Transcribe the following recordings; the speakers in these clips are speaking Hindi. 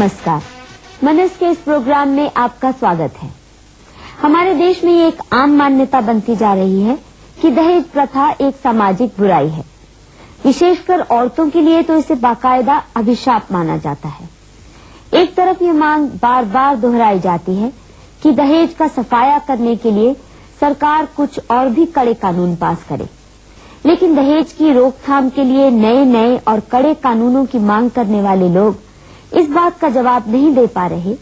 नमस्कार। मनस के इस प्रोग्राम में आपका स्वागत है। हमारे देश में ये एक आम मान्यता बनती जा रही है कि दहेज प्रथा एक सामाजिक बुराई है। विशेषकर औरतों के लिए तो इसे बाकायदा अभिशाप माना जाता है। एक तरफ ये मांग बार बार दोहराई जाती है कि दहेज का सफाया करने के लिए सरकार कुछ और भी कड़े कानून पास करे, लेकिन दहेज की रोकथाम के लिए नए नए और कड़े कानूनों की मांग करने वाले लोग इस बात का जवाब नहीं दे पा रहे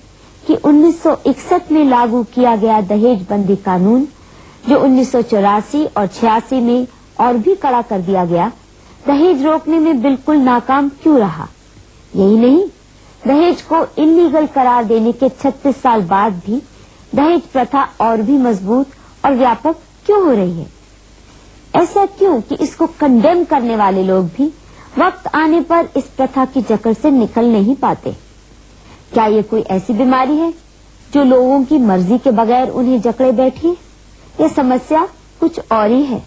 कि 1961 में लागू किया गया दहेज बंदी कानून, जो 1984 और 86 में और भी कड़ा कर दिया गया, दहेज रोकने में बिल्कुल नाकाम क्यों रहा। यही नहीं, दहेज को इल्लीगल करार देने के 36 साल बाद भी दहेज प्रथा और भी मजबूत और व्यापक क्यों हो रही है। ऐसा क्यों कि इसको कंडेम करने वाले लोग भी वक्त आने पर इस प्रथा की जकड़ से निकल नहीं पाते। क्या ये कोई ऐसी बीमारी है जो लोगों की मर्जी के बगैर उन्हें जकड़े बैठी है? ये समस्या कुछ और ही है।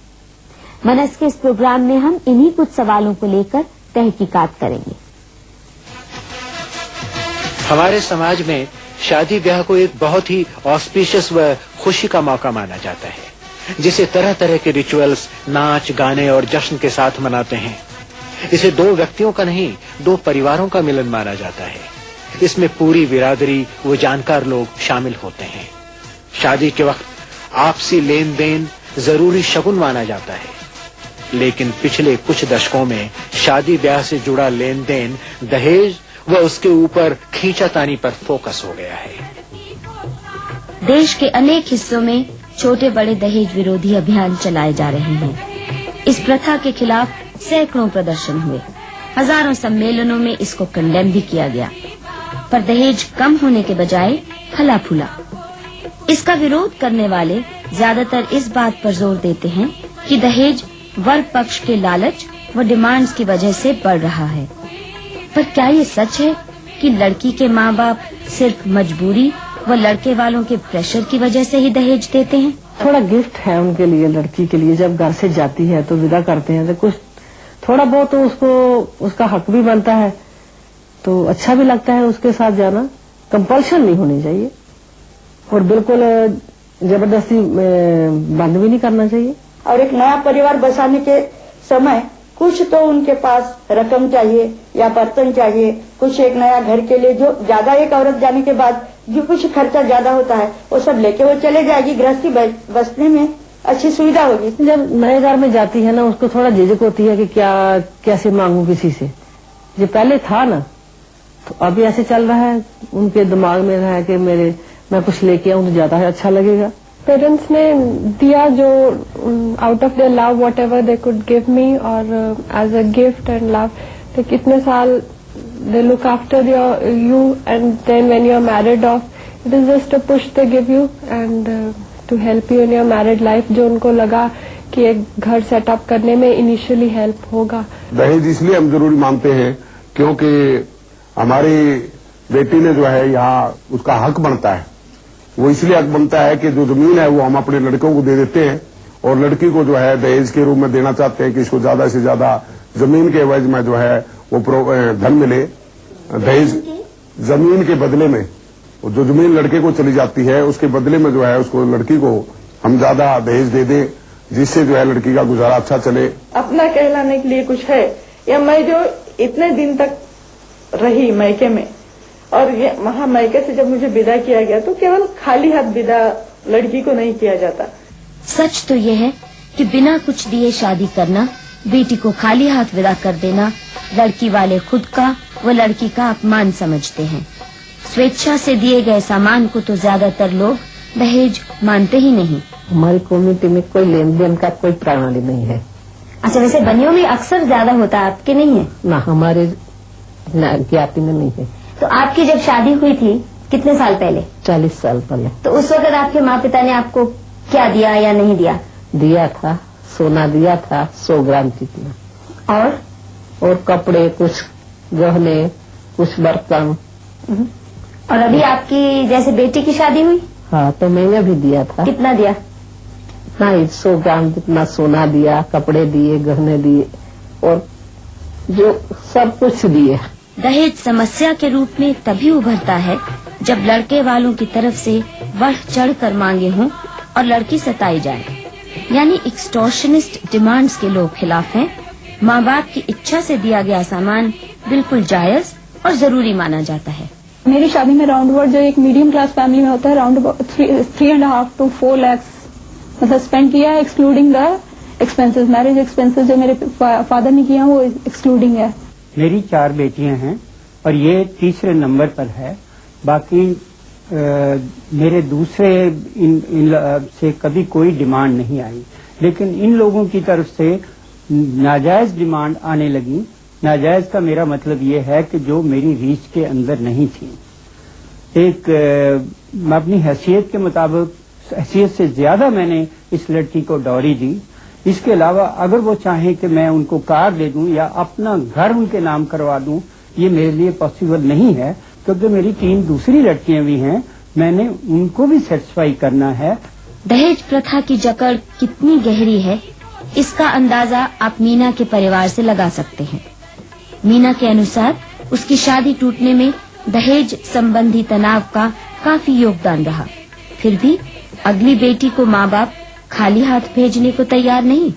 मनस के इस प्रोग्राम में हम इन्हीं कुछ सवालों को लेकर तहकीकात करेंगे। हमारे समाज में शादी ब्याह को एक बहुत ही ऑस्पिशियस व खुशी का मौका माना जाता है, जिसे तरह तरह के रिचुअल्स, नाच गाने और जश्न के साथ मनाते हैं। इसे दो व्यक्तियों का नहीं, दो परिवारों का मिलन माना जाता है। इसमें पूरी बिरादरी व जानकार लोग शामिल होते हैं। शादी के वक्त आपसी लेन देन जरूरी शगुन माना जाता है, लेकिन पिछले कुछ दशकों में शादी ब्याह से जुड़ा लेन देन दहेज व उसके ऊपर खींचातानी पर फोकस हो गया है। देश के अनेक हिस्सों में छोटे बड़े दहेज विरोधी अभियान चलाए जा रहे हैं। इस प्रथा के खिलाफ सैकड़ों प्रदर्शन हुए, हजारों सम्मेलनों में इसको कंडेम भी किया गया, पर दहेज कम होने के बजाय फला फूला। इसका विरोध करने वाले ज्यादातर इस बात पर जोर देते हैं कि दहेज वर पक्ष के लालच व डिमांड्स की वजह से बढ़ रहा है। पर क्या ये सच है कि लड़की के माँ बाप सिर्फ मजबूरी व लड़के वालों के प्रेशर की वजह से ही दहेज देते हैं? थोड़ा गिफ्ट है उनके लिए, लड़की के लिए। जब घर से जाती है तो विदा करते हैं तो कुछ थोड़ा बहुत तो उसको उसका हक भी बनता है, तो अच्छा भी लगता है उसके साथ जाना। कंपल्शन नहीं होनी चाहिए और बिल्कुल जबरदस्ती बंद भी नहीं करना चाहिए। और एक नया परिवार बसाने के समय कुछ तो उनके पास रकम चाहिए या बर्तन चाहिए, कुछ एक नया घर के लिए जो ज्यादा, एक औरत जाने के बाद जो कुछ खर्चा ज्यादा होता है वो सब लेके वो चले जाएगी। गृहस्थी बसने में अच्छी सुविधा होगी। जब नए घर में जाती है ना, उसको थोड़ा झिझक होती है कि क्या कैसे मांगू किसी से। जो पहले था ना, तो अभी ऐसे चल रहा है, उनके दिमाग में रहा है कि मैं कुछ लेके आऊं तो ज्यादा अच्छा लगेगा। पेरेंट्स ने दिया जो out of their love whatever they could give me, और as a gift and love. तो कितने साल they look after you and then when you are married off, it is just a push they give you and to help you in your married life, जो उनको लगा कि एक घर सेटअप करने में इनिशियली हेल्प होगा। दहेज इसलिए हम जरूरी मानते हैं क्योंकि हमारी बेटी ने जो है यहाँ उसका हक बनता है। वो इसलिए हक बनता है कि जो जमीन है वो हम अपने लड़कों को दे देते हैं और लड़की को जो है दहेज के रूप में देना चाहते हैं कि इसको ज्यादा से ज्यादा जमीन के एवज में जो है वो धन मिले। दहेज जमीन के बदले में, जो जमीन लड़के को चली जाती है उसके बदले में जो है उसको लड़की को हम ज्यादा दहेज दे दें, जिससे जो है लड़की का गुजारा अच्छा चले। अपना कहलाने के लिए कुछ है, या मैं जो इतने दिन तक रही मैके में, और ये वहाँ मैके से जब मुझे विदा किया गया तो केवल खाली हाथ विदा लड़की को नहीं किया जाता। सच तो ये है कि बिना कुछ दिए शादी करना, बेटी को खाली हाथ विदा कर देना, लड़की वाले खुद का व लड़की का अपमान समझते हैं। स्वेच्छा से दिए गए सामान को तो ज्यादातर लोग दहेज मानते ही नहीं। हमारी कम्युनिटी में कोई लेन देन का कोई प्रणाली नहीं है। अच्छा, वैसे बनियों में अक्सर ज्यादा होता है, आपके नहीं है? ना, हमारे ज्ञाति में नहीं है। तो आपकी जब शादी हुई थी कितने साल पहले? 40 साल पहले। तो उस वक्त आपके माँ पिता ने आपको क्या दिया या नहीं दिया? दिया था, सोना दिया था 100 ग्राम जितना, और कपड़े, कुछ गहने, कुछ बर्तन। और अभी आपकी जैसे बेटी की शादी हुई? हाँ, तो मैंने भी दिया था। कितना दिया? ना, 100 ग्राम जितना सोना दिया, कपड़े दिए, गहने दिए और जो सब कुछ दिए। दहेज समस्या के रूप में तभी उभरता है जब लड़के वालों की तरफ से बढ़ चढ़ कर मांगे हों और लड़की सताई जाए, यानी एक्सटॉर्शनिस्ट डिमांड्स के लोग खिलाफ हैं। माँ बाप की इच्छा से दिया गया सामान बिल्कुल जायज और जरूरी माना जाता है। मेरी शादी में राउंड अबाउट जो एक मीडियम क्लास फैमिली में होता है राउंड अबाउट 3.5 to 4 lakhs मतलब स्पेंड किया है, excluding the expenses, marriage expenses जो मेरे फादर ने किया वो एक्सक्लूडिंग है। मेरी 4 बेटियां हैं और ये तीसरे नंबर पर है। बाकी मेरे दूसरे इन से कभी कोई डिमांड नहीं आई, लेकिन इन लोगों की तरफ से नाजायज डिमांड आने लगी। नाजायज का मेरा मतलब ये है कि जो मेरी रीच के अंदर नहीं थी। मैं अपनी हैसियत के मुताबिक, हैसियत से ज्यादा मैंने इस लड़की को डॉरी दी। इसके अलावा अगर वो चाहें कि मैं उनको कार दे दूं या अपना घर उनके नाम करवा दूं, ये मेरे लिए पॉसिबल नहीं है, क्योंकि मेरी 3 दूसरी लड़कियां भी हैं, मैंने उनको भी सेटिस्फाई करना है। दहेज प्रथा की जकड़ कितनी गहरी है, इसका अंदाजा आप मीना के परिवार से लगा सकते हैं। मीना के अनुसार उसकी शादी टूटने में दहेज संबंधी तनाव का काफी योगदान रहा। फिर भी अगली बेटी को माँ बाप खाली हाथ भेजने को तैयार नहीं।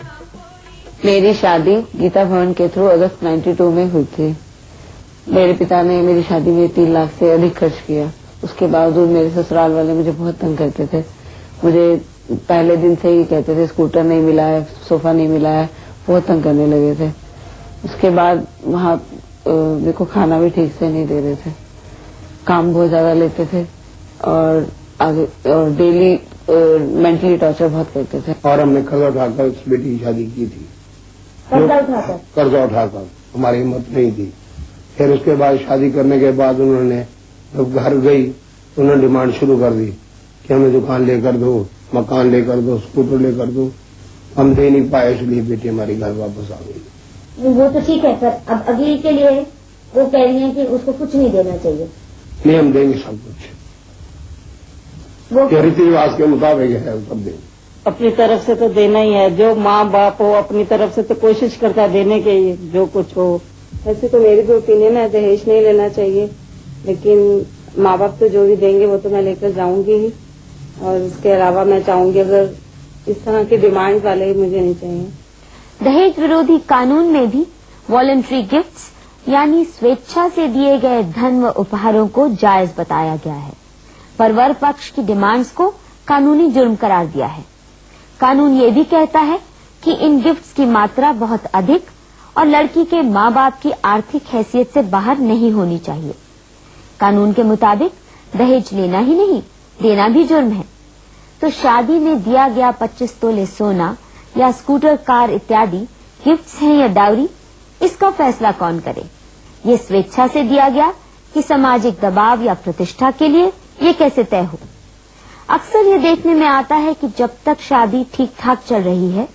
मेरी शादी गीता भवन के थ्रू अगस्त 92 में हुई थी। मेरे पिता ने मेरी शादी में 3 लाख से अधिक खर्च किया। उसके बावजूद मेरे ससुराल वाले मुझे बहुत तंग करते थे। मुझे पहले दिन से ही कहते थे स्कूटर नहीं मिला है, सोफा नहीं मिला है, बहुत तंग करने लगे थे। उसके बाद वहाँ देखो खाना भी ठीक से नहीं दे रहे थे, काम बहुत ज्यादा लेते थे और डेली मेंटली टॉर्चर बहुत करते थे। और हमने कर्जा उठाकर उस बेटी की शादी की थी। कर्जा उठाकर हमारी हिम्मत नहीं थी। फिर उसके बाद शादी करने के बाद उन्होंने जब घर गई तो उन्होंने डिमांड शुरू कर दी कि हमें दुकान लेकर दो, मकान लेकर दो, स्कूटर लेकर दो। हम दे नहीं पाए, इसलिए बेटी हमारी घर वापस आ गई। वो तो ठीक है, पर अब अगली के लिए वो कह रही है कि उसको कुछ नहीं देना चाहिए। नहीं, हम देंगे सब कुछ, वो रीति रिवाज के मुताबिक है, सब देंगे। अपनी तरफ से तो देना ही है। जो माँ बाप हो अपनी तरफ से तो कोशिश करता है देने के, जो कुछ हो। वैसे तो मेरी भी ओपिनियन है, दहेज नहीं लेना चाहिए, लेकिन माँ बाप तो जो भी देंगे वो तो मैं लेकर जाऊंगी ही। और इसके अलावा मैं चाहूंगी अगर इस तरह की डिमांड वाले मुझे नहीं चाहिए। दहेज विरोधी कानून में भी वॉलंटरी गिफ्ट्स यानी स्वेच्छा से दिए गए धन व उपहारों को जायज बताया गया है, पर वर पक्ष की डिमांड्स को कानूनी जुर्म करार दिया है। कानून ये भी कहता है कि इन गिफ्ट्स की मात्रा बहुत अधिक और लड़की के माँ बाप की आर्थिक हैसियत से बाहर नहीं होनी चाहिए। कानून के मुताबिक दहेज लेना ही नहीं, देना भी जुर्म है। तो शादी में दिया गया 25 तोले सोना या स्कूटर, कार इत्यादि गिफ्ट्स हैं या डाउरी, इसका फैसला कौन करे? ये स्वेच्छा से दिया गया कि सामाजिक दबाव या प्रतिष्ठा के लिए, ये कैसे तय हो? अक्सर ये देखने में आता है कि जब तक शादी ठीक ठाक चल रही है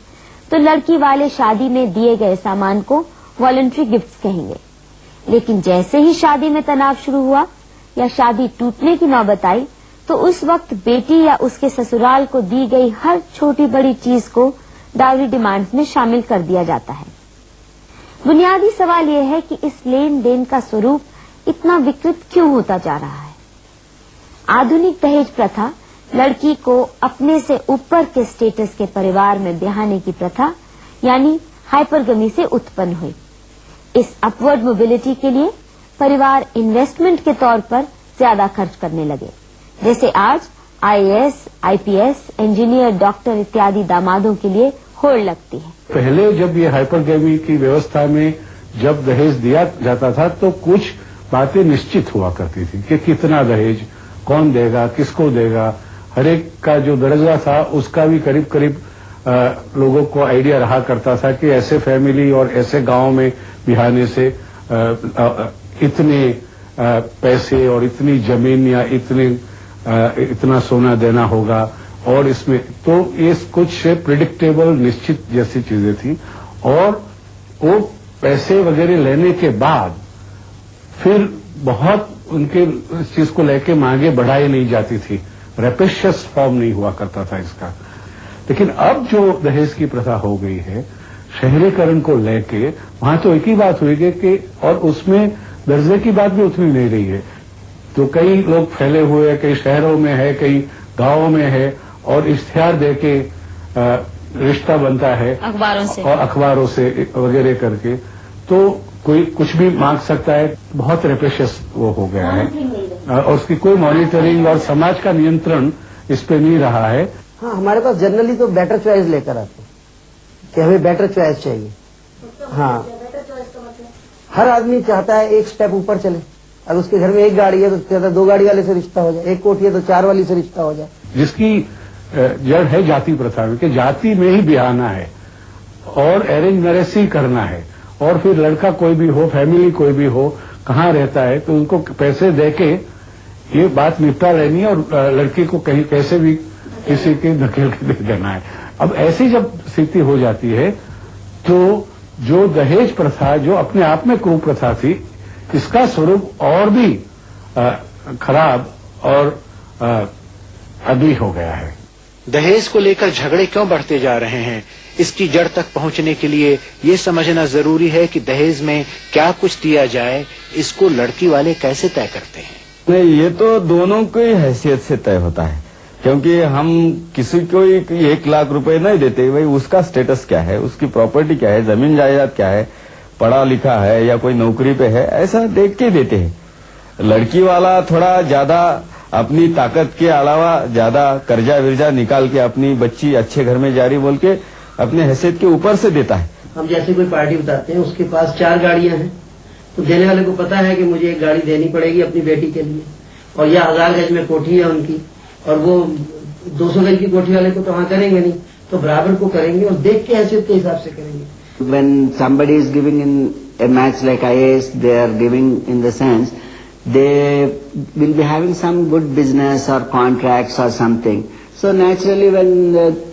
तो लड़की वाले शादी में दिए गए सामान को वॉलंटरी गिफ्ट्स कहेंगे, लेकिन जैसे ही शादी में तनाव शुरू हुआ या शादी टूटने की नौबत आई तो उस वक्त बेटी या उसके ससुराल को दी गई हर छोटी बड़ी चीज को डाउरी डिमांड्स में शामिल कर दिया जाता है। बुनियादी सवाल यह है कि इस लेन देन का स्वरूप इतना विकृत क्यों होता जा रहा है? आधुनिक दहेज प्रथा लड़की को अपने से ऊपर के स्टेटस के परिवार में ब्याहने की प्रथा यानी हाइपरगमी से उत्पन्न हुई। इस अपवर्ड मोबिलिटी के लिए परिवार इन्वेस्टमेंट के तौर पर ज्यादा खर्च करने लगे। जैसे आज IAS, IPS, इंजीनियर, डॉक्टर इत्यादि दामादों के लिए होड़ लगती है। पहले जब ये हाइपरगमी की व्यवस्था में जब दहेज दिया जाता था तो कुछ बातें निश्चित हुआ करती थी कि कितना दहेज, कौन देगा, किसको देगा, हर एक का जो दर्जा था उसका भी करीब करीब लोगों को आइडिया रहा करता था कि ऐसे फैमिली और ऐसे गांव में बिहाने से इतने पैसे और इतनी जमीन या इतना सोना देना होगा। और इसमें तो ये कुछ प्रिडिक्टेबल निश्चित जैसी चीजें थी और वो पैसे वगैरह लेने के बाद फिर बहुत उनके इस चीज को लेके मांगे बढ़ाई नहीं जाती थी, रेपिशियस फॉर्म नहीं हुआ करता था इसका। लेकिन अब जो दहेज की प्रथा हो गई है शहरीकरण को लेके, वहां तो एक ही बात हुई कि और उसमें दर्जे की बात भी उतनी नहीं रही है। तो कई लोग फैले हुए हैं, कई शहरों में है, कई गांवों में है, और इश्तिहार दे के रिश्ता बनता है अखबारों से वगैरह करके, तो कोई कुछ भी मांग सकता है। बहुत रेप्रेशियस वो हो गया है, और उसकी कोई मॉनिटरिंग और समाज का नियंत्रण इस पे नहीं रहा है। हाँ, हमारे पास जनरली तो बेटर चॉइस लेकर आते हैं कि हमें बेटर चॉइस चाहिए। हाँ, हर आदमी चाहता है एक स्टेप ऊपर चले। अब उसके घर में एक गाड़ी है तो कहता है 2 गाड़ी वाले से रिश्ता हो जाए, एक कोठी है तो 4 वाली से रिश्ता हो जाए। जिसकी जड़ है जाति प्रथा में, कि जाति में ही ब्याहना है और अरेंज मैरिज ही करना है, और फिर लड़का कोई भी हो, फैमिली कोई भी हो, कहाँ रहता है तो उनको पैसे देके ये बात निपटा लेनी है, और लड़की को कहीं कैसे भी किसी के धकेल के दे देना है। अब ऐसी जब स्थिति हो जाती है तो जो दहेज प्रथा, जो अपने आप में कुप्रथा थी, इसका स्वरूप और भी खराब और अगली हो गया है। दहेज को लेकर झगड़े क्यों बढ़ते जा रहे हैं, इसकी जड़ तक पहुंचने के लिए ये समझना जरूरी है कि दहेज में क्या कुछ दिया जाए, इसको लड़की वाले कैसे तय करते हैं। नहीं, ये तो दोनों की हैसियत से तय होता है, क्योंकि हम किसी को 1 लाख रुपए नहीं देते। भाई उसका स्टेटस क्या है, उसकी प्रॉपर्टी क्या है, जमीन जायदाद क्या है, पढ़ा लिखा है या कोई नौकरी पे है, ऐसा देख के देते हैं। लड़की वाला थोड़ा ज्यादा अपनी ताकत के अलावा ज्यादा कर्जा विर्जा निकाल के अपनी बच्ची अच्छे घर में जारी बोल के अपने हैसियत के ऊपर से देता है। हम जैसे कोई पार्टी बताते हैं, उसके पास 4 गाड़ियां हैं, तो देने वाले को पता है कि मुझे एक गाड़ी देनी पड़ेगी अपनी बेटी के लिए, और यह 1000 गज में कोठी है उनकी, और वो 200 गज की कोठी वाले को तो हाँ करेंगे नहीं, तो बराबर को करेंगे और देख के हैसियत के हिसाब से करेंगे। When somebody is giving in a match like IAS, they are giving in the sense they will be having some good business or contracts or something. So naturally, when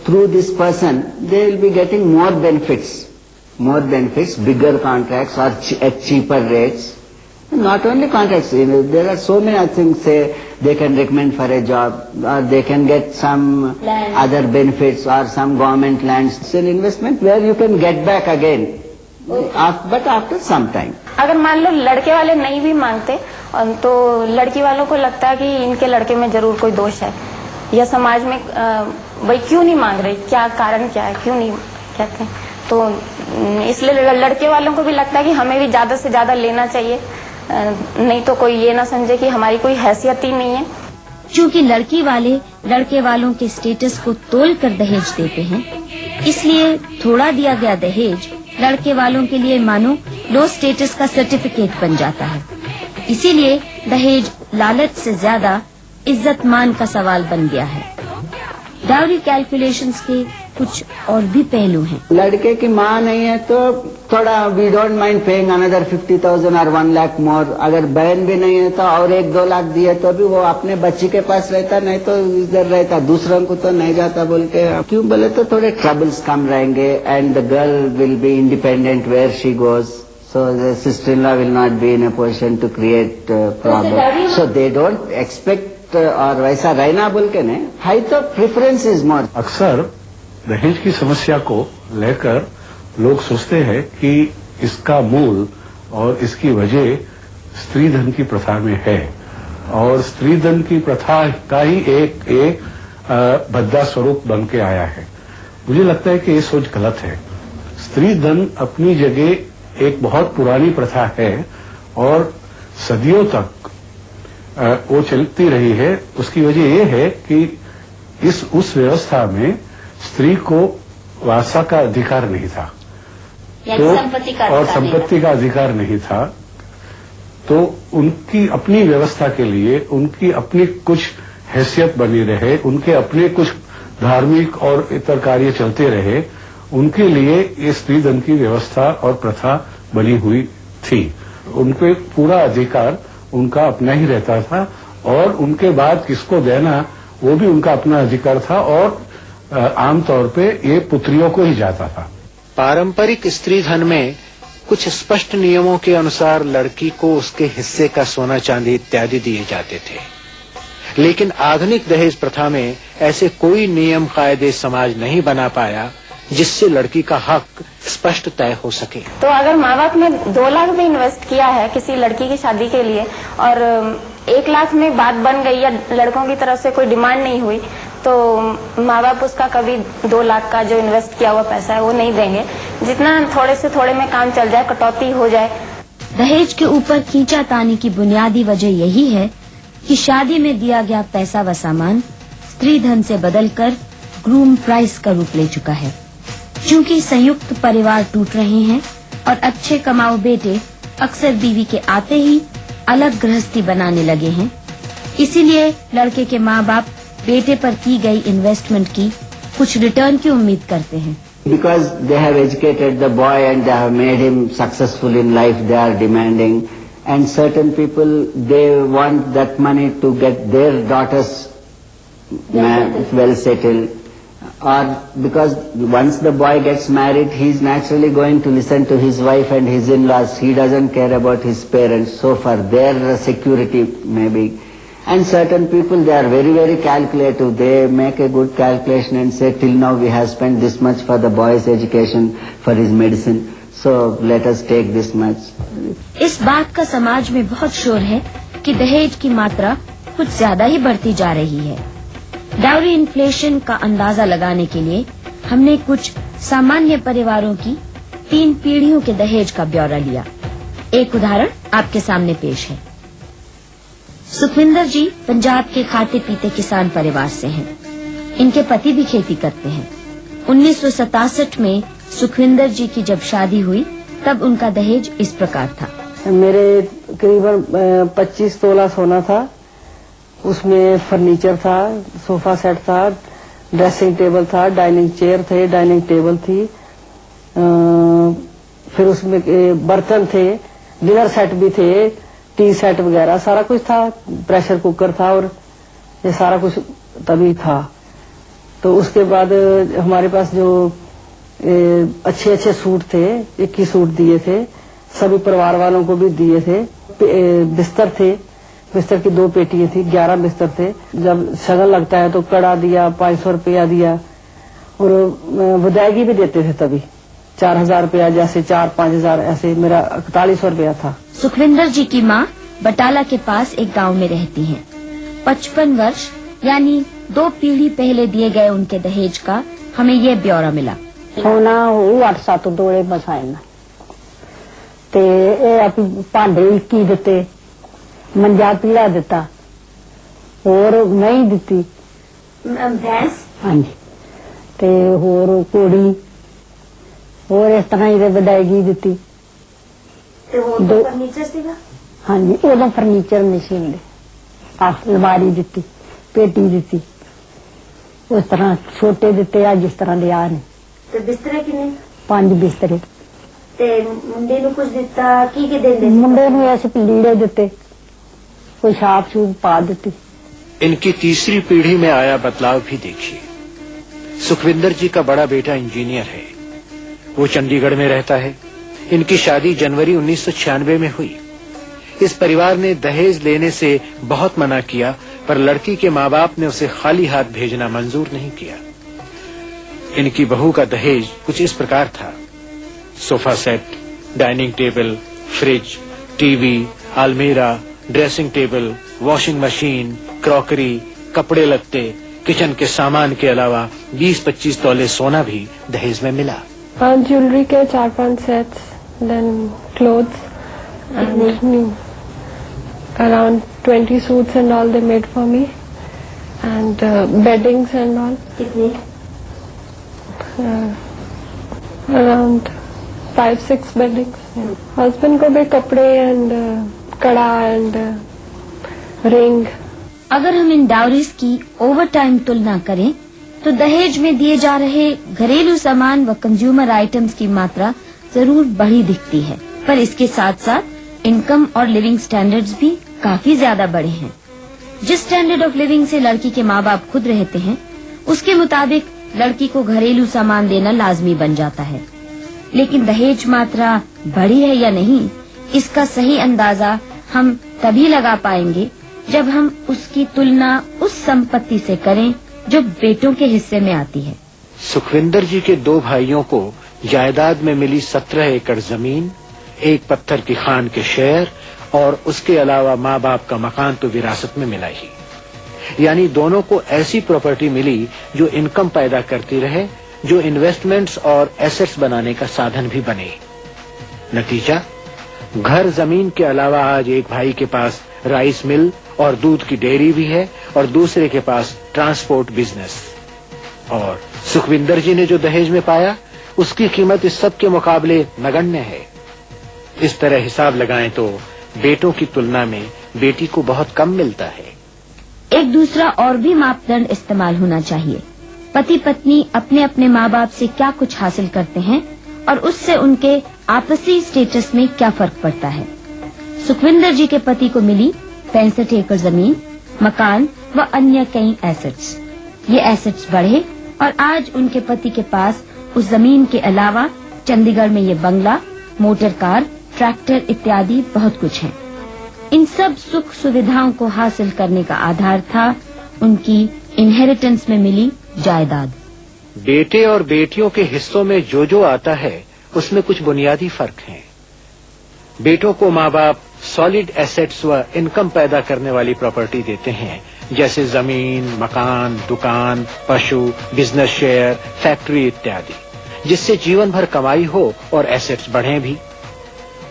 through this person, they will be getting more benefits, bigger contracts or at cheaper rates. Not only contracts, there are so many things. Say they can recommend for a job, or they can get some other benefits or some government lands. It's an investment where you can get back again, but after some time. अगर मान लो लड़के वाले नहीं भी मांगते तो लड़की वालों को लगता है कि इनके लड़के में जरूर कोई दोष है, या समाज में भाई क्यों नहीं मांग रहे, क्या कारण क्या है, क्यों नहीं कहते, तो इसलिए लड़के वालों को भी लगता है कि हमें भी ज्यादा से ज्यादा लेना चाहिए, नहीं तो कोई ये ना समझे कि हमारी कोई हैसियत ही नहीं है। चूँकि लड़की वाले लड़के वालों के स्टेटस को तोल कर दहेज देते हैं, इसलिए थोड़ा दिया गया दहेज लड़के वालों के लिए मानो लो स्टेटस का सर्टिफिकेट बन जाता है। इसीलिए दहेज लालच से ज्यादा इज्जत मान का सवाल बन गया है। डाउरी कैलकुलेशंस के कुछ और भी पहलू हैं। लड़के की माँ नहीं है तो थोड़ा we don't mind paying another 50,000 और 1 लाख मोर। अगर बहन भी नहीं है तो और 1-2 लाख दिए तो भी वो अपने बच्ची के पास रहता, नहीं तो इधर रहता, दूसरों को तो नहीं जाता बोल के। क्यों बोले तो थोड़े ट्रबल्स कम रहेंगे, and the girl will be independent where she goes, so the sister-in-law will not be in a position to create problem. So they don't expect और वैसा रहना बोल के नहीं, है तो प्रेफरेंस इज मोर। अक्सर दहेज की समस्या को लेकर लोग सोचते हैं कि इसका मूल और इसकी वजह स्त्री धन की प्रथा में है, और स्त्री धन की प्रथा का ही एक भद्दा स्वरूप बन के आया है। मुझे लगता है कि ये सोच गलत है। स्त्री धन अपनी जगह एक बहुत पुरानी प्रथा है और सदियों तक वो चलती रही है। उसकी वजह यह है कि उस व्यवस्था में स्त्री को वासा का अधिकार नहीं था, तो संपत्ति का अधिकार नहीं था, तो उनकी अपनी व्यवस्था के लिए उनकी अपनी कुछ हैसियत बनी रहे, उनके अपने कुछ धार्मिक और इतर कार्य चलते रहे, उनके लिए ये स्त्री धन की व्यवस्था और प्रथा बनी हुई थी। उनके पूरा अधिकार उनका अपना ही रहता था, और उनके बाद किसको देना वो भी उनका अपना अधिकार था, और आमतौर पे ये पुत्रियों को ही जाता था। पारंपरिक स्त्री धन में कुछ स्पष्ट नियमों के अनुसार लड़की को उसके हिस्से का सोना चांदी इत्यादि दिए जाते थे, लेकिन आधुनिक दहेज प्रथा में ऐसे कोई नियम कायदे समाज नहीं बना पाया जिससे लड़की का हक स्पष्ट तय हो सके। तो अगर माँ बाप ने 2 लाख भी इन्वेस्ट किया है किसी लड़की की शादी के लिए और 1 लाख में बात बन गई या लड़कों की तरफ से कोई डिमांड नहीं हुई, तो माँ बाप उसका कभी 2 लाख का जो इन्वेस्ट किया हुआ पैसा है वो नहीं देंगे। जितना थोड़े से थोड़े में काम चल जाए, कटौती हो जाए। दहेज के ऊपर खींचातानी की बुनियादी वजह यही है कि शादी में दिया गया पैसा व सामान स्त्री धन से बदलकर ग्रूम प्राइस का रूप ले चुका है। क्योंकि संयुक्त परिवार टूट रहे हैं और अच्छे कमाऊ बेटे अक्सर बीवी के आते ही अलग गृहस्थी बनाने लगे हैं, इसीलिए लड़के के माँ बाप बेटे पर की गई इन्वेस्टमेंट की कुछ रिटर्न की उम्मीद करते हैं। Because they have educated the boy and they have made him successful in life, they are demanding, and certain people, they want that money to get their daughters well settled, or because once the boy gets married, he is naturally going to listen to his wife and his in-laws. He doesn't care about his parents, so for their security maybe. And certain people, they are very, very calculative. They make a good calculation and say, till now we have spent this much for the boy's education, for his medicine, so let us take this much. इस बात का समाज में बहुत शोर है कि दहेज की मात्रा कुछ ज्यादा ही बढ़ती जा रही है। डाउरी इन्फ्लेशन का अंदाजा लगाने के लिए हमने कुछ सामान्य परिवारों की 3 पीढ़ियों के दहेज का ब्यौरा लिया। एक उदाहरण आपके सामने पेश है। सुखविंदर जी पंजाब के खाते पीते किसान परिवार से हैं। इनके पति भी खेती करते हैं। 1967 में सुखविंदर जी की जब शादी हुई तब उनका दहेज इस प्रकार था। मेरे करीबन 25 तोला सोना था, उसमें फर्नीचर था, सोफा सेट था, ड्रेसिंग टेबल था, डाइनिंग चेयर थे, डाइनिंग टेबल थी, फिर उसमें बर्तन थे, डिनर सेट भी थे, टी सेट वगैरह सारा कुछ था, प्रेशर कुकर था और ये सारा कुछ तभी था। तो उसके बाद हमारे पास जो अच्छे अच्छे सूट थे, 21 सूट दिए थे, सभी परिवार वालों को भी दिए थे। बिस्तर थे, बिस्तर की 2 पेटियां थी, 11 बिस्तर थे। जब शगन लगता है तो कड़ा दिया, 500 रुपया दिया और विदायगी भी देते थे तभी 4000 रुपया, जैसे 4-5 हजार, ऐसे मेरा 4100 रुपया था। सुखविंदर जी की माँ बटाला के पास एक गांव में रहती हैं। 55 वर्ष यानी 2 पीढ़ी पहले दिए गए उनके दहेज का हमें ये ब्यौरा मिला। सोना 8-7 ਤੋਲੇ ਬਸਾਇਨਾ ਤੇ ਇਹ ਆਪੀ ਭਾਂਡੇ 21 ਦਿੱਤੇ, ਮੰਜਾ ਪੀੜਾ ਦਿੱਤਾ, ਹੋਰ ਨਹੀਂ ਦਿੱਤੀ भैंस, ਹਾਂਜੀ, ਤੇ ਹੋਰ ਕੋੜੀ, ਹੋਰ ਇਸ ਤਰ੍ਹਾਂ ਇਹਦੇ ਵਿਦਾਇਗੀ ਦਿੱਤੀ। ਤੇ ਹੋਰ ਫਰਨੀਚਰ ਸੀਗਾ? ਹਾਂਜੀ, ਉਦੋਂ ਫਰਨੀਚਰ ਨਹੀਂ ਸੀ ਹੁੰਦੇ। ਅਲਮਾਰੀ ਦਿੱਤੀ, ਪੇਟੀ ਦਿੱਤੀ, ਉਸ ਤਰ੍ਹਾਂ ਛੋਟੇ ਦਿੱਤੇ ਆ ਜਿਸ ਤਰ੍ਹਾਂ ਦੇ ਆ ਨੇ। ਤੇ ਬਿਸਤਰੇ ਕਿੰਨੇ? 5 ਬਿਸਤਰੇ। ਤੇ ਮੁੰਡੇ ਨੂੰ ਕੁਝ ਦਿੱਤਾ? ਕੀ ਦਿੰਦੇ ਸੀ? ਮੁੰਡੇ ਨੂੰ ਐਸੇ ਲੀੜੇ ਦਿੱਤੇ, कोई छाप छूप पा देती। इनकी तीसरी पीढ़ी में आया बदलाव भी देखिए। सुखविंदर जी का बड़ा बेटा इंजीनियर है, वो चंडीगढ़ में रहता है। इनकी शादी जनवरी 1996 में हुई। इस परिवार ने दहेज लेने से बहुत मना किया, पर लड़की के माँ बाप ने उसे खाली हाथ भेजना मंजूर नहीं किया। इनकी बहू का दहेज कुछ इस प्रकार था: sofa set, dining table, fridge, TV, अलमीरा, dressing table, washing machine, crockery, कपड़े लत्ते, किचन के सामान के अलावा 20-25 तोले सोना भी दहेज में मिला। ज्वेलरी के 4-5 sets, then clothes and around 20 suits and all they made for me, and beddings and all. कितने? Around 5-6 beddings. Husband को भी कपड़े and कड़ा एंड रिंग। अगर हम इन डाउरीज की ओवर टाइम तुलना करें तो दहेज में दिए जा रहे घरेलू सामान व कंज्यूमर आइटम्स की मात्रा जरूर बढ़ी दिखती है, पर इसके साथ साथ इनकम और लिविंग स्टैंडर्ड्स भी काफी ज्यादा बढ़े हैं। जिस स्टैंडर्ड ऑफ लिविंग से लड़की के माँ बाप खुद रहते हैं, उसके मुताबिक लड़की को घरेलू सामान देना लाजमी बन जाता है। लेकिन दहेज मात्रा बढ़ी है या नहीं, इसका सही अंदाजा हम तभी लगा पाएंगे जब हम उसकी तुलना उस संपत्ति से करें जो बेटों के हिस्से में आती है। सुखविंदर जी के 2 भाइयों को जायदाद में मिली 17 एकड़ जमीन, 1 पत्थर की खान के शेयर और उसके अलावा माँ बाप का मकान तो विरासत में मिला ही। यानी दोनों को ऐसी प्रॉपर्टी मिली जो इनकम पैदा करती रहे, जो इन्वेस्टमेंट्स और एसेट्स बनाने का साधन भी बने। नतीजा, घर जमीन के अलावा आज एक भाई के पास राइस मिल और दूध की डेयरी भी है और दूसरे के पास ट्रांसपोर्ट बिजनेस। और सुखविंदर जी ने जो दहेज में पाया उसकी कीमत इस सब के मुकाबले नगण्य है। इस तरह हिसाब लगाएं तो बेटों की तुलना में बेटी को बहुत कम मिलता है। एक दूसरा और भी मापदंड इस्तेमाल होना चाहिए। पति पत्नी अपने अपने माँ बाप से क्या कुछ हासिल करते हैं और उससे उनके आपसी स्टेटस में क्या फर्क पड़ता है। सुखविंदर जी के पति को मिली 65 एकड़ जमीन, मकान व अन्य कई एसेट्स। ये एसेट्स बढ़े और आज उनके पति के पास उस जमीन के अलावा चंडीगढ़ में ये बंगला, मोटर कार, ट्रैक्टर इत्यादि बहुत कुछ है। इन सब सुख सुविधाओं को हासिल करने का आधार था उनकी इनहेरिटेंस में मिली जायदाद। बेटे और बेटियों के हिस्सों में जो आता है उसमें कुछ बुनियादी फर्क हैं। बेटों को माँ बाप सॉलिड एसेट्स व इनकम पैदा करने वाली प्रॉपर्टी देते हैं, जैसे जमीन, मकान, दुकान, पशु, बिजनेस शेयर, फैक्ट्री इत्यादि, जिससे जीवन भर कमाई हो और एसेट्स बढ़े भी।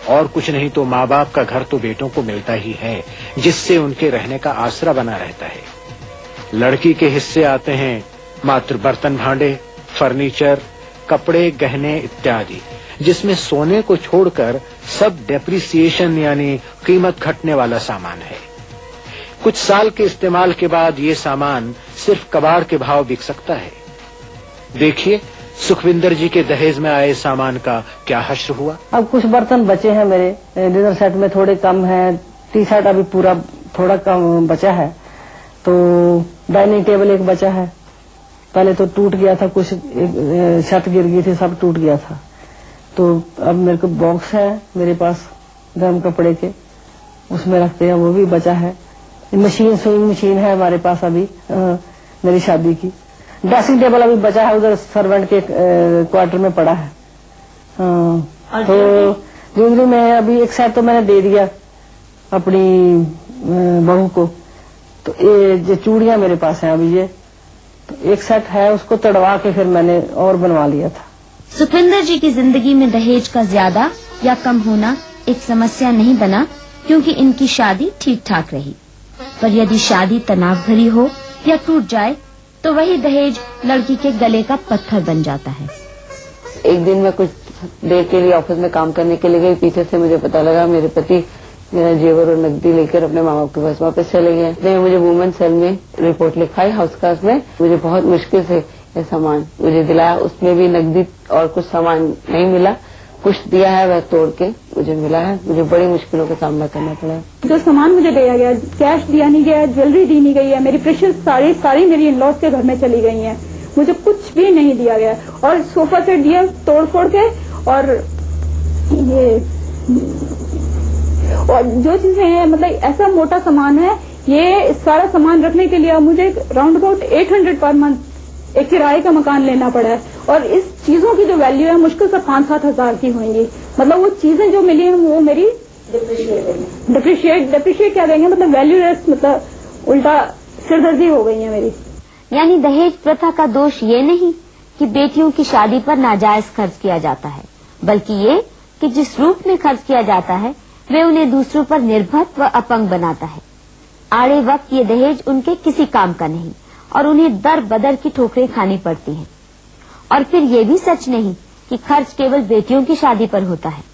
और कुछ नहीं तो माँ बाप का घर तो बेटों को मिलता ही है, जिससे उनके रहने का आसरा बना रहता है। लड़की के हिस्से आते हैं मात्र बर्तन भांडे, फर्नीचर, कपड़े, गहने इत्यादि, जिसमें सोने को छोड़कर सब डेप्रिसिएशन यानी कीमत घटने वाला सामान है। कुछ साल के इस्तेमाल के बाद ये सामान सिर्फ कबाड़ के भाव बिक सकता है। देखिए सुखविंदर जी के दहेज में आए सामान का क्या हश्र हुआ। अब कुछ बर्तन बचे हैं मेरे डिनर सेट में, थोड़े कम है। टी शर्ट अभी पूरा थोड़ा कम बचा है। तो डाइनिंग टेबल एक बचा है, पहले तो टूट गया था, कुछ छत गिर गई थी, सब टूट गया था। तो अब मेरे को बॉक्स है मेरे पास गर्म कपड़े के, उसमें रखते हैं, वो भी बचा है। मशीन, स्विंग मशीन है हमारे पास अभी मेरी शादी की। ड्रेसिंग टेबल अभी बचा है, उधर सर्वेंट के क्वार्टर में पड़ा है। तो ज्वेलरी में अभी एक सेट तो मैंने दे दिया अपनी बहू को। तो ये जो चूड़ियां मेरे पास हैं अभी, ये तो एक सेट है, उसको तड़वा के फिर मैंने और बनवा लिया था। सुखविंदर जी की जिंदगी में दहेज का ज्यादा या कम होना एक समस्या नहीं बना, क्योंकि इनकी शादी ठीक ठाक रही। पर यदि शादी तनाव भरी हो या टूट जाए तो वही दहेज लड़की के गले का पत्थर बन जाता है। एक दिन मैं कुछ देर के लिए ऑफिस में काम करने के लिए गई, पीछे से मुझे पता लगा मेरे पति मेरा जेवर और नकदी लेकर अपने माँ बाप के पास वापस चले गए। तो मुझे वुमेन सेल में रिपोर्ट लिखवाई हाउस कास्ट में। मुझे बहुत मुश्किल से ये सामान मुझे दिलाया, उसमें भी नकदी और कुछ सामान नहीं मिला। कुछ दिया है वह तोड़ के मुझे मिला है। मुझे बड़ी मुश्किलों का सामना करना पड़ा। जो सामान मुझे दिया गया, कैश दिया नहीं गया, ज्वेलरी दी नहीं गई है, मेरी प्रेशियस सारी मेरी इन-लॉज के घर में चली गई हैं। मुझे कुछ भी नहीं दिया गया और सोफा सेट दिया तोड़ फोड़ के। और जो चीजें हैं, मतलब ऐसा मोटा सामान है, ये सारा सामान रखने के लिए मुझे राउंड अबाउट 800 पर मंथ एक किराए का मकान लेना पड़ा है। और इस चीजों की जो वैल्यू है मुश्किल से 5-7 हजार की होंगी। मतलब वो चीजें जो मिली हैं वो मेरी डिप्रिशिएट क्या कहेंगे, मतलब वैल्यूलेस, मतलब उल्टा सिरदर्दी हो गई है मेरी। यानी दहेज प्रथा का दोष ये नहीं कि बेटियों की शादी पर नाजायज खर्च किया जाता है, बल्कि ये कि जिस रूप में खर्च किया जाता है वे उन्हें दूसरों पर निर्भर व अपंग बनाता है। आड़े वक्त ये दहेज उनके किसी काम का नहीं और उन्हें दर बदर की ठोकरें खानी पड़ती हैं। और फिर ये भी सच नहीं कि खर्च केवल बेटियों की शादी पर होता है।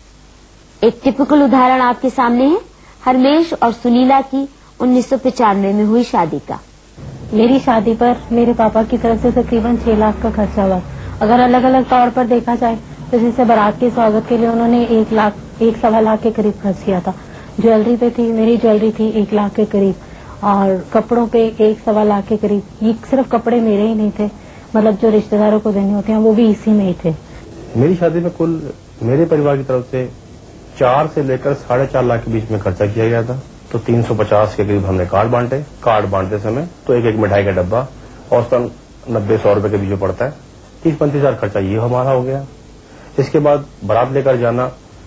एक टिपिकल उदाहरण आपके सामने है हरमेश और सुनीला की 1995 में हुई शादी का। मेरी शादी पर मेरे पापा की तरफ से तकरीबन 6 लाख का खर्चा हुआ। अगर अलग अलग तौर पर देखा जाए तो जैसे बारात के स्वागत के लिए उन्होंने 1 लाख 1.25 लाख के करीब खर्च किया था। ज्वेलरी पे थी, मेरी ज्वेलरी थी 1 लाख के करीब, और कपड़ों पे 1.25 लाख के करीब। ये सिर्फ कपड़े मेरे ही नहीं थे, मतलब जो रिश्तेदारों को देने होते हैं वो भी इसी में ही थे। मेरी शादी में कुल मेरे परिवार की तरफ से 4 से लेकर 4.5 लाख के बीच में खर्चा किया गया था। तो 350 के करीब हमने कार्ड बांटे। कार्ड बांटते समय तो एक मिठाई का डब्बा औसतन 90-100 रुपए के बीच में पड़ता है। 30-35 हजार खर्चा ये हमारा हो गया। इसके बाद बारात लेकर जाना,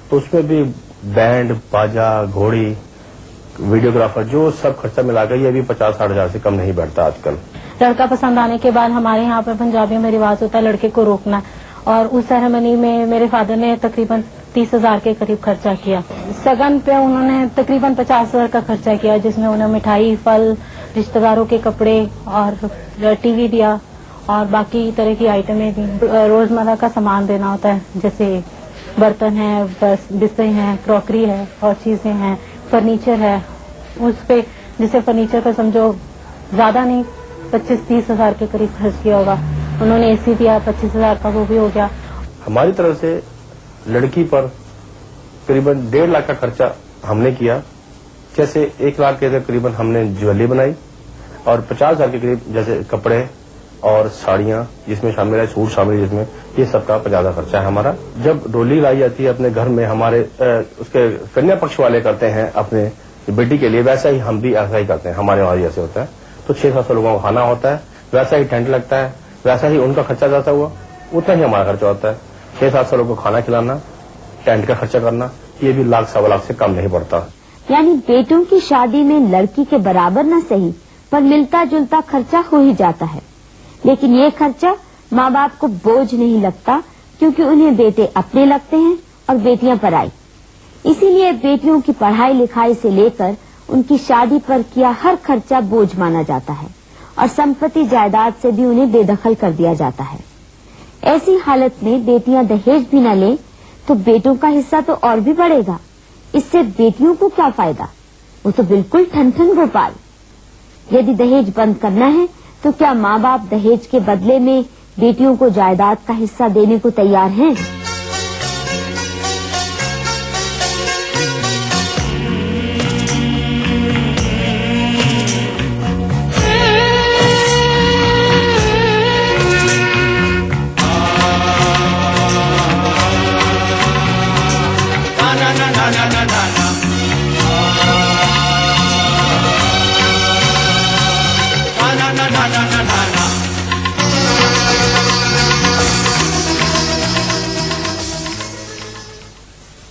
तो उसमें भी बैंड बाजा घोड़ी वीडियोग्राफर जो सब खर्चा मिला कर ये भी 50-60 हजार से कम नहीं बैठता आजकल। लड़का पसंद आने के बाद हमारे यहाँ पर पंजाबियों में रिवाज होता है लड़के को रोकना, और उस सेरेमनी में मेरे फादर ने तकरीबन 30,000 के करीब खर्चा किया। सगन पे उन्होंने तकरीबन 50,000 का खर्चा किया, जिसमें उन्हें मिठाई, फल, रिश्तेदारों के कपड़े और टीवी दिया और बाकी तरह की आइटमें दी। रोजमर्रा का सामान देना होता है, जैसे बर्तन है, बिस्तर है, क्रॉकरी है और चीजें हैं, फर्नीचर है। उस पे जैसे फर्नीचर का समझो ज्यादा नहीं 25-30 हजार के करीब खर्च किया होगा। उन्होंने एसी दिया 25,000 का, वो भी हो गया। हमारी तरफ से लड़की पर करीबन 1.5 लाख का खर्चा हमने किया। जैसे 1 लाख के करीबन हमने ज्वेलरी बनाई और 50,000 के करीब जैसे कपड़े और साड़ियां जिसमें शामिल है, सूट शामिल है जिसमें, ये सबका 50,000 खर्चा है हमारा। जब डोली लाई जाती है अपने घर में, हमारे उसके कन्या पक्ष वाले करते हैं अपने बेटी के लिए, वैसा ही हम भी ऐसा ही करते हैं। हमारे वहां जैसे होता है तो 600-700 लोगों को खाना होता है, वैसा ही टेंट लगता है, वैसा ही उनका खर्चा जाता हुआ उतना ही हमारा खर्चा होता है। 600-700 लोगों को खाना खिलाना, टेंट का खर्चा करना, ये भी 1-1.25 लाख से कम नहीं पड़ता। यानी बेटों की शादी में लड़की के बराबर न सही पर मिलता जुलता खर्चा हो ही जाता है। लेकिन ये खर्चा माँ बाप को बोझ नहीं लगता, क्योंकि उन्हें बेटे अपने लगते हैं और बेटियां पराई। इसीलिए बेटियों की पढ़ाई लिखाई से लेकर उनकी शादी पर किया हर खर्चा बोझ माना जाता है और संपत्ति जायदाद से भी उन्हें बेदखल कर दिया जाता है। ऐसी हालत में बेटियां दहेज भी न लें तो बेटों का हिस्सा तो और भी बढ़ेगा। इससे बेटियों को क्या फायदा, वो तो बिल्कुल ठन-ठन गोपाल। यदि दहेज बंद करना है तो क्या माँ बाप दहेज के बदले में बेटियों को जायदाद का हिस्सा देने को तैयार हैं?